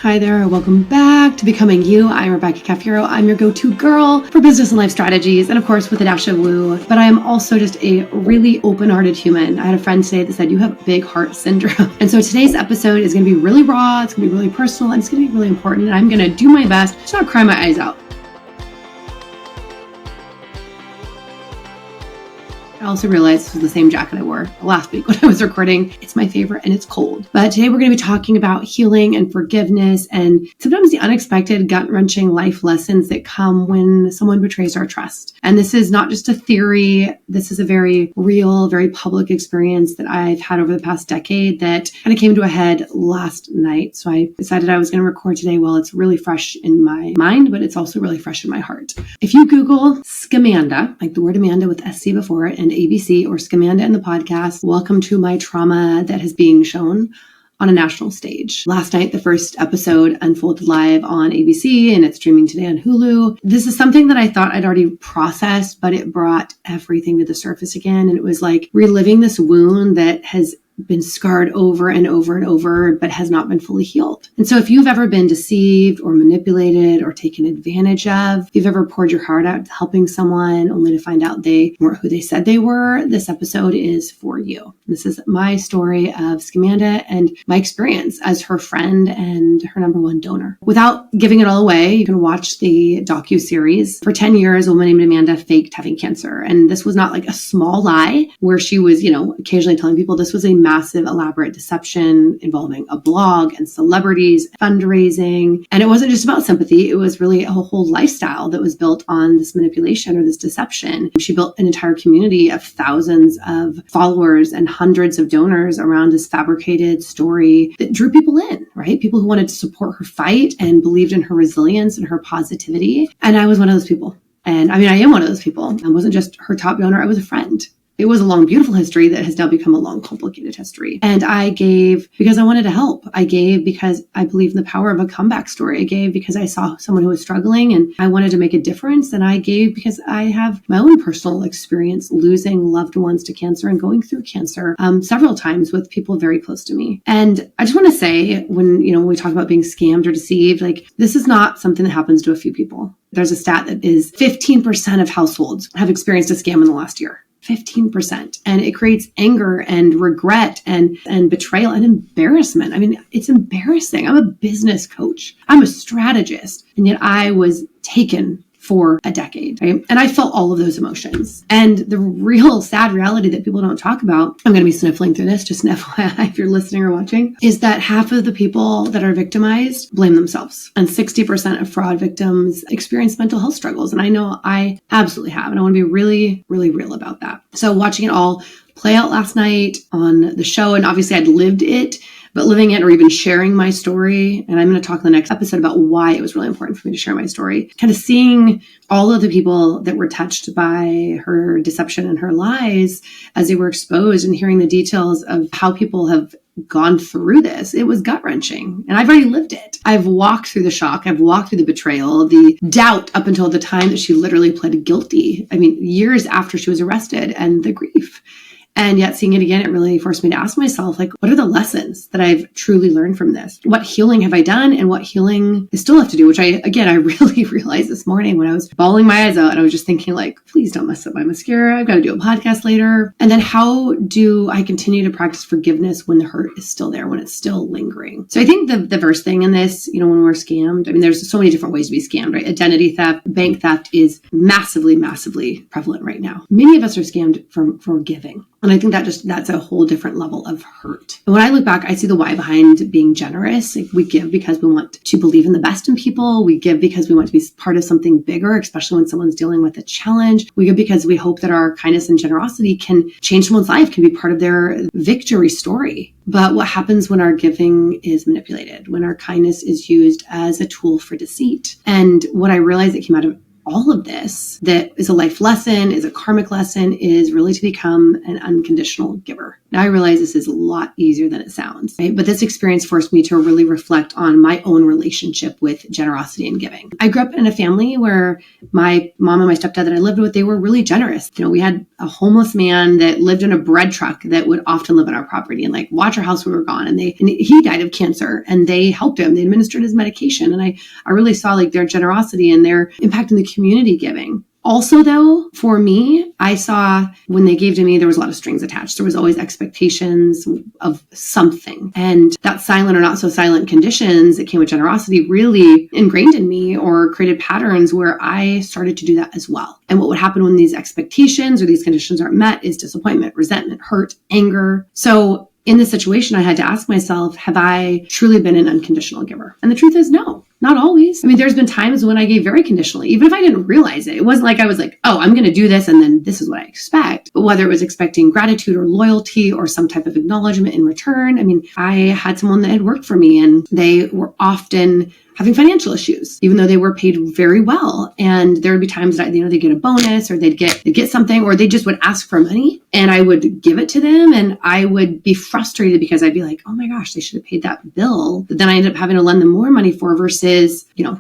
Hi there, welcome back to Becoming You. I'm Rebecca Cafiero. I'm your go-to girl for business and life strategies, and of course with a dash of woo. But I am also just a really open-hearted human. I had a friend today that said, you have big heart syndrome. And so today's episode is going to be really raw, it's going to be really personal, and it's going to be really important. And I'm going to do my best to not cry my eyes out. I also realized this was the same jacket I wore last week when I was recording. It's my favorite and it's cold. But today we're going to be talking about healing and forgiveness and sometimes the unexpected gut-wrenching life lessons that come when someone betrays our trust. And this is not just a theory. This is a very real, very public experience that I've had over the past decade that kind of came to a head last night. So I decided I was going to record today while it's really fresh in my mind, but it's also really fresh in my heart. If you Google Scamanda, like the word Amanda with SC before it, and ABC or Scamanda in the podcast, welcome to my trauma that is being shown on a national stage. Last night, the first episode unfolded live on ABC and it's streaming today on Hulu. This is something that I thought I'd already processed, but it brought everything to the surface again. And it was like reliving this wound that has been scarred over and over and over, but has not been fully healed. And so if you've ever been deceived or manipulated or taken advantage of, if you've ever poured your heart out helping someone only to find out they weren't who they said they were, this episode is for you. This is my story of Scamanda and my experience as her friend and her number one donor. Without giving it all away, you can watch the docuseries. For 10 years, a woman named Amanda faked having cancer. And this was not like a small lie where she was, occasionally telling people. This was a massive, elaborate deception involving a blog and celebrities, fundraising. And it wasn't just about sympathy. It was really a whole lifestyle that was built on this manipulation or this deception. She built an entire community of thousands of followers and hundreds of donors around this fabricated story that drew people in, right? People who wanted to support her fight and believed in her resilience and her positivity. And I was one of those people. And I am one of those people. I wasn't just her top donor. I was a friend. It was a long, beautiful history that has now become a long, complicated history. And I gave because I wanted to help. I gave because I believe in the power of a comeback story. I gave because I saw someone who was struggling and I wanted to make a difference. And I gave because I have my own personal experience losing loved ones to cancer and going through cancer several times with people very close to me. And I just want to say when we talk about being scammed or deceived, like this is not something that happens to a few people. There's a stat that is 15% of households have experienced a scam in the last year. 15%. And it creates anger and regret and betrayal and embarrassment. It's embarrassing. I'm a business coach. I'm a strategist. And yet I was taken for a decade, right? And I felt all of those emotions. And the real sad reality that people don't talk about, I'm going to be sniffling through this, just an FYI if you're listening or watching, is that half of the people that are victimized blame themselves. And 60% of fraud victims experience mental health struggles. And I know I absolutely have. And I want to be really, really real about that. So watching it all play out last night on the show, and obviously I'd lived it, but living it or even sharing my story, and I'm going to talk in the next episode about why it was really important for me to share my story, kind of seeing all of the people that were touched by her deception and her lies as they were exposed and hearing the details of how people have gone through this. It was gut-wrenching. And I've already lived it. I've walked through the shock. I've walked through the betrayal, the doubt up until the time that she literally pled guilty. Years after she was arrested, and the grief. And yet seeing it again, it really forced me to ask myself, what are the lessons that I've truly learned from this? What healing have I done and what healing I still have to do? Which I really realized this morning when I was bawling my eyes out and I was just thinking please don't mess up my mascara. I've got to do a podcast later. And then how do I continue to practice forgiveness when the hurt is still there, when it's still lingering? So I think the first thing in this, when we're scammed, there's so many different ways to be scammed, right? Identity theft, bank theft is massively, massively prevalent right now. Many of us are scammed for giving. And I think that's a whole different level of hurt. And when I look back, I see the why behind being generous. We give because we want to believe in the best in people. We give because we want to be part of something bigger, especially when someone's dealing with a challenge. We give because we hope that our kindness and generosity can change someone's life, can be part of their victory story. But what happens when our giving is manipulated, when our kindness is used as a tool for deceit? And what I realized that came out of all of this that is a life lesson, is a karmic lesson, is really to become an unconditional giver. Now I realize this is a lot easier than it sounds, right? But this experience forced me to really reflect on my own relationship with generosity and giving. I grew up in a family where my mom and my stepdad that I lived with, they were really generous. We had a homeless man that lived in a bread truck that would often live on our property and watch our house when we were gone. And he died of cancer, and they helped him. They administered his medication. And I really saw their generosity and their impact in the community giving. Also, though, for me, I saw when they gave to me, there was a lot of strings attached. There was always expectations of something. And that silent or not so silent conditions that came with generosity really ingrained in me or created patterns where I started to do that as well. And what would happen when these expectations or these conditions aren't met is disappointment, resentment, hurt, anger. So in this situation, I had to ask myself, have I truly been an unconditional giver? And the truth is no. Not always. There's been times when I gave very conditionally, even if I didn't realize it. It wasn't like I was oh, I'm going to do this and then this is what I expect. But whether it was expecting gratitude or loyalty or some type of acknowledgement in return, I had someone that had worked for me and they were often having financial issues, even though they were paid very well. And there would be times that, they'd get a bonus or they'd get something, or they just would ask for money and I would give it to them. And I would be frustrated because I'd be like, oh my gosh, they should have paid that bill. But then I ended up having to lend them more money for versus,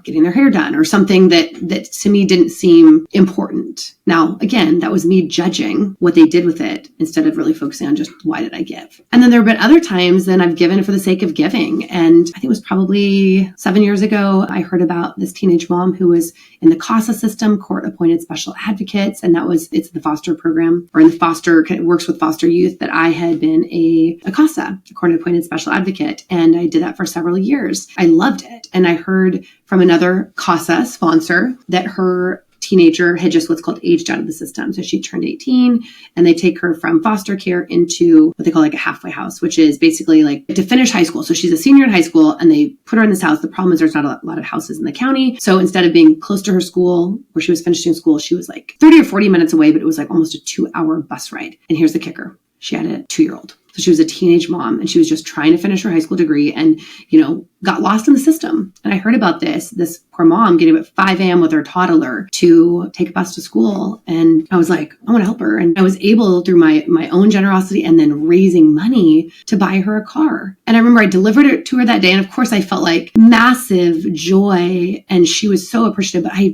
getting their hair done or something that to me didn't seem important. Now, again, that was me judging what they did with it instead of really focusing on just why did I give? And then there have been other times that I've given for the sake of giving. And I think it was probably 7 years ago, I heard about this teenage mom who was in the CASA system, court appointed special advocates. And it's the foster program or in the foster, it works with foster youth, that I had been a CASA, a court appointed special advocate. And I did that for several years. I loved it. And I heard from another CASA sponsor that her teenager had just what's called aged out of the system. So she turned 18 and they take her from foster care into what they call a halfway house, which is basically to finish high school. So she's a senior in high school and they put her in this house. The problem is there's not a lot of houses in the county. So instead of being close to her school where she was finishing school, she was 30 or 40 minutes away, but it was almost a 2-hour bus ride. And here's the kicker. She had a 2-year-old. So she was a teenage mom and she was just trying to finish her high school degree and, got lost in the system. And I heard about this poor mom getting up at 5 a.m. with her toddler to take a bus to school. And I was like, I want to help her. And I was able through my own generosity and then raising money to buy her a car. And I remember I delivered it to her that day. And of course I felt massive joy and she was so appreciative, but I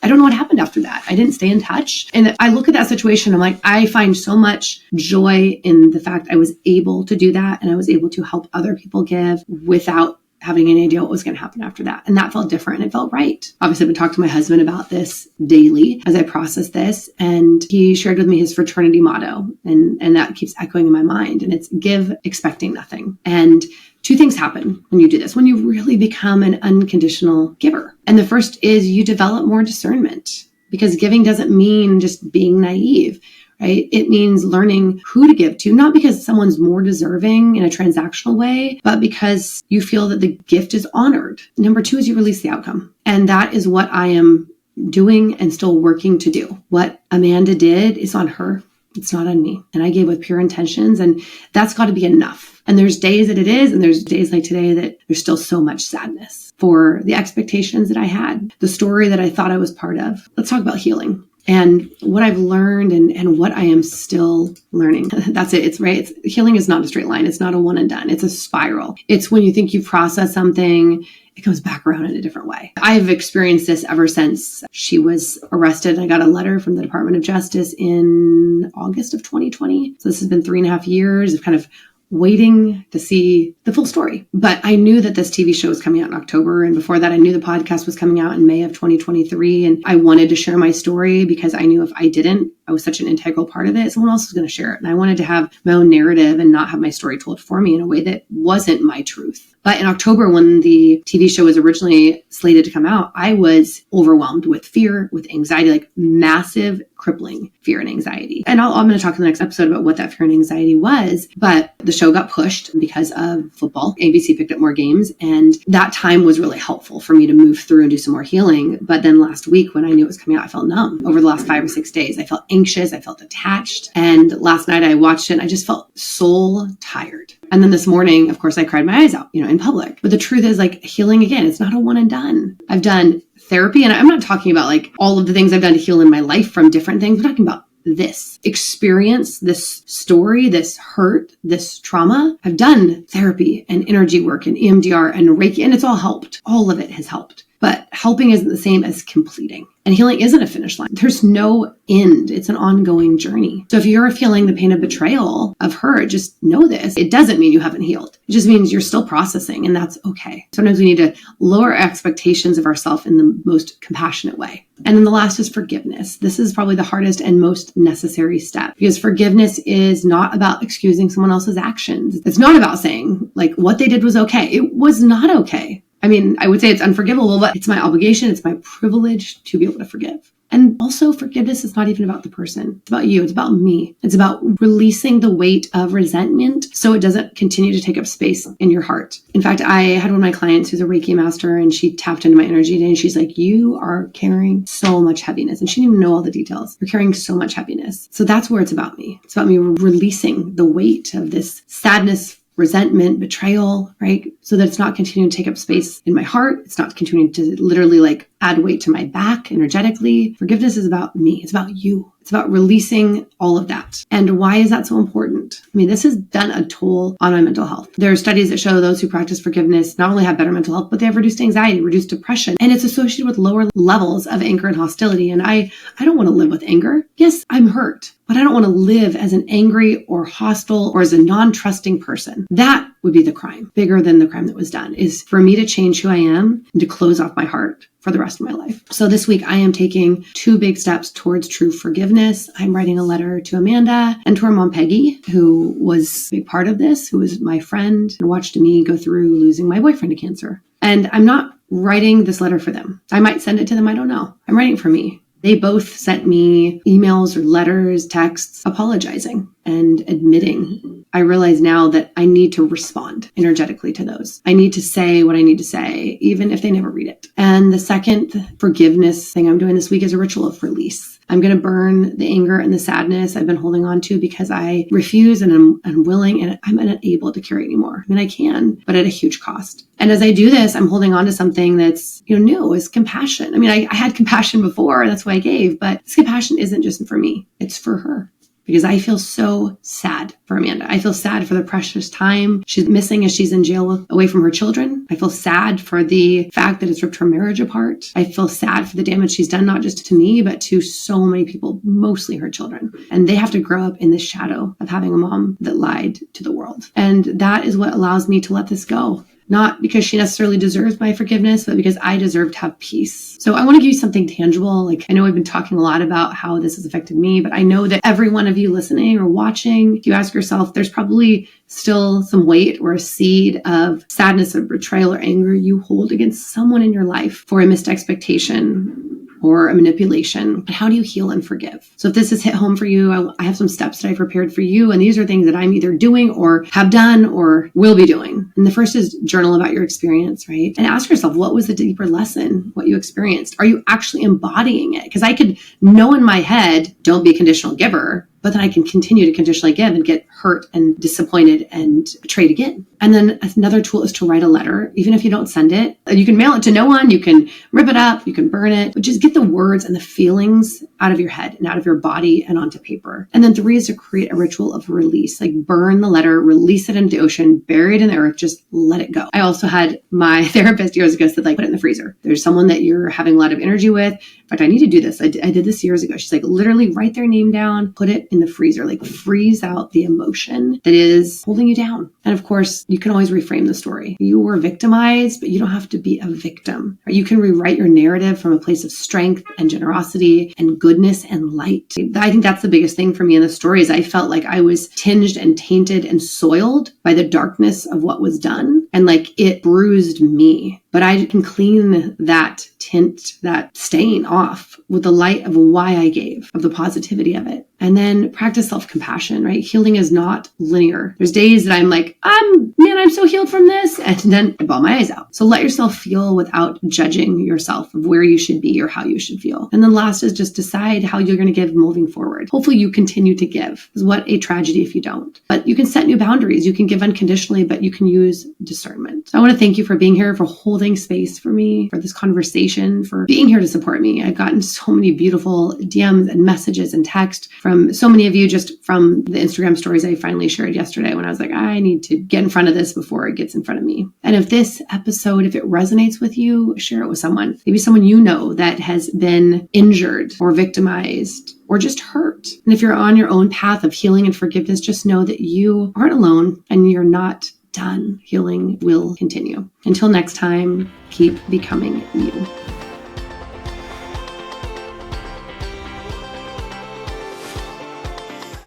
don't know what happened after that. I didn't stay in touch. And I look at that situation, I'm I find so much joy in the fact I was able to do that. And I was able to help other people give without having any idea what was going to happen after that. And that felt different and it felt right. Obviously, I've been talking to my husband about this daily as I process this. And he shared with me his fraternity motto. And that keeps echoing in my mind. And it's give expecting nothing. And two things happen when you do this, when you really become an unconditional giver. And the first is you develop more discernment, because giving doesn't mean just being naive. Right? It means learning who to give to, not because someone's more deserving in a transactional way, but because you feel that the gift is honored. Number two is you release the outcome. And that is what I am doing and still working to do. What Amanda did is on her. It's not on me. And I gave with pure intentions, and that's got to be enough. And there's days that it is, and there's days like today that there's still so much sadness for the expectations that I had, the story that I thought I was part of. Let's talk about healing. And what I've learned and what I am still learning. That's it. It's right. Healing is not a straight line. It's not a one and done. It's a spiral. It's when you think you've processed something, it comes back around in a different way. I've experienced this ever since she was arrested. I got a letter from the Department of Justice in August of 2020. So this has been 3.5 years of kind of waiting to see the full story. But I knew that this TV show was coming out in October. And before that, I knew the podcast was coming out in May of 2023. And I wanted to share my story because I knew if I didn't, I was such an integral part of it, someone else was going to share it. And I wanted to have my own narrative and not have my story told for me in a way that wasn't my truth. But in October, when the TV show was originally slated to come out, I was overwhelmed with fear, with anxiety, massive, crippling fear and anxiety. And I'm going to talk in the next episode about what that fear and anxiety was. But the show got pushed because of football. ABC picked up more games. And that time was really helpful for me to move through and do some more healing. But then last week, when I knew it was coming out, I felt numb. Over the last 5 or 6 days, I felt anxious. I felt detached. And last night I watched it and I just felt soul tired. And then this morning, of course, I cried my eyes out, in public. But the truth is healing again, it's not a one and done. I've done therapy, and I'm not talking about all of the things I've done to heal in my life from different things. We're talking about this experience, this story, this hurt, this trauma. I've done therapy and energy work and EMDR and Reiki, and it's all helped. All of it has helped. But helping isn't the same as completing. And healing isn't a finish line. There's no end. It's an ongoing journey. So if you're feeling the pain of betrayal, of hurt, just know this. It doesn't mean you haven't healed. It just means you're still processing, and that's okay. Sometimes we need to lower expectations of ourselves in the most compassionate way. And then the last is forgiveness. This is probably the hardest and most necessary step, because forgiveness is not about excusing someone else's actions. It's not about saying like what they did was okay. It was not okay. I mean, I would say it's unforgivable, but it's my obligation. It's my privilege to be able to forgive. And also forgiveness is not even about the person. It's about you. It's about me. It's about releasing the weight of resentment so it doesn't continue to take up space in your heart. In fact, I had one of my clients who's a Reiki master, and she tapped into my energy today, and she's like, you are carrying so much heaviness. And she didn't even know all the details. You're carrying so much heaviness. So that's where it's about me. It's about me releasing the weight of this sadness, resentment, betrayal, right? So that it's not continuing to take up space in my heart. It's not continuing to literally like add weight to my back energetically. Forgiveness is about me. It's about you. It's about releasing all of that. And why is that so important? I mean, this has done a toll on my mental health. There are studies that show those who practice forgiveness not only have better mental health, but they have reduced anxiety, reduced depression, and it's associated with lower levels of anger and hostility. And I don't want to live with anger. Yes, I'm hurt, but I don't want to live as an angry or hostile or as a non-trusting person. That would be the crime. Bigger than the crime that was done is for me to change who I am and to close off my heart for the rest of my life. So this week I am taking 2 big steps towards true forgiveness. I'm writing a letter to Amanda and to her mom, Peggy, who was a big part of this, who was my friend and watched me go through losing my boyfriend to cancer. And I'm not writing this letter for them. I might send it to them. I don't know. I'm writing it for me. They both sent me emails or letters, texts, apologizing and admitting. I realize now that I need to respond energetically to those. I need to say what I need to say, even if they never read it. And the second forgiveness thing I'm doing this week is a ritual of release. I'm going to burn the anger and the sadness I've been holding on to because I refuse and I'm unwilling and I'm unable to carry anymore. I mean, I can, but at a huge cost. And as I do this, I'm holding on to something that's, new, is compassion. I mean, I had compassion before, that's why I gave, but this compassion isn't just for me, it's for her. Because I feel so sad for Amanda. I feel sad for the precious time she's missing as she's in jail away from her children. I feel sad for the fact that it's ripped her marriage apart. I feel sad for the damage she's done, not just to me, but to so many people, mostly her children. And they have to grow up in the shadow of having a mom that lied to the world. And that is what allows me to let this go. Not because she necessarily deserves my forgiveness, but because I deserve to have peace. So I want to give you something tangible. Like, I know we've been talking a lot about how this has affected me, but I know that every one of you listening or watching, if you ask yourself, there's probably still some weight or a seed of sadness or betrayal or anger you hold against someone in your life for a missed expectation or a manipulation. But how do you heal and forgive? So if this has hit home for you, I have some steps that I prepared for you. And these are things that I'm either doing or have done or will be doing. And the first is journal about your experience, right? And ask yourself, what was the deeper lesson, what you experienced? Are you actually embodying it? Because I could know in my head, don't be a conditional giver, but then I can continue to conditionally give and get hurt and disappointed and betrayed again. And then another tool is to write a letter, even if you don't send it. You can mail it to no one, you can rip it up, you can burn it, but just get the words and the feelings out of your head and out of your body and onto paper. And then 3 is to create a ritual of release, like burn the letter, release it into the ocean, bury it in the earth, just let it go. I also had my therapist years ago said, like, put it in the freezer. There's someone that you're having a lot of energy with. In fact, I need to do this. I did this years ago. She's like, literally write their name down, put it in the freezer, like freeze out the emotion that is holding you down. And of course, you can always reframe the story. You were victimized, but you don't have to be a victim. You can rewrite your narrative from a place of strength and generosity and goodness and light. I think that's the biggest thing for me in the story is I felt like I was tinged and tainted and soiled by the darkness of what was done. And like it bruised me. But I can clean that tint, that stain off with the light of why I gave, of the positivity of it. And then practice self-compassion, right? Healing is not linear. There's days that I'm like, I'm so healed from this. And then I bawl my eyes out. So let yourself feel without judging yourself of where you should be or how you should feel. And then last is just decide how you're going to give moving forward. Hopefully you continue to give. What a tragedy if you don't. But you can set new boundaries. You can give unconditionally, but you can use discernment discernment. So I want to thank you for being here, for holding space for me, for this conversation, for being here to support me. I've gotten so many beautiful DMs and messages and text from so many of you just from the Instagram stories I finally shared yesterday when I was like, I need to get in front of this before it gets in front of me. And if this episode, if it resonates with you, share it with someone. Maybe someone you know that has been injured or victimized or just hurt. And if you're on your own path of healing and forgiveness, just know that you aren't alone and you're not done. Healing will continue. Until next time, keep becoming you.